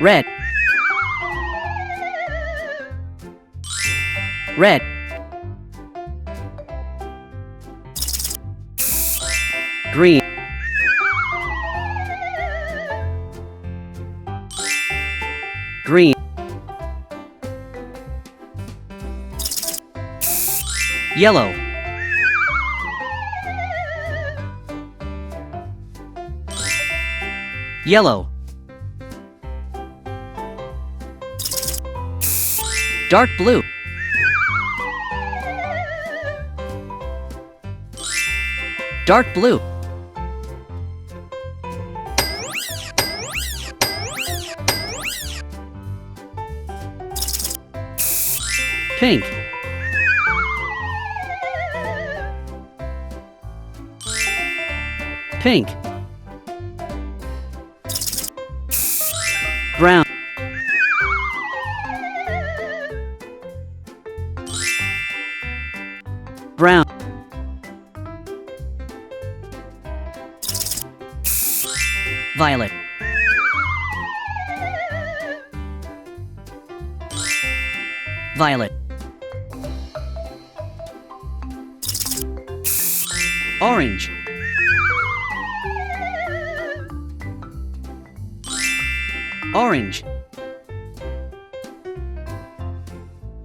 red, red, green, green, yellow, yellow, dark blue, dark blue, pink, pink, brown, brown, violet, violet, orange, orange,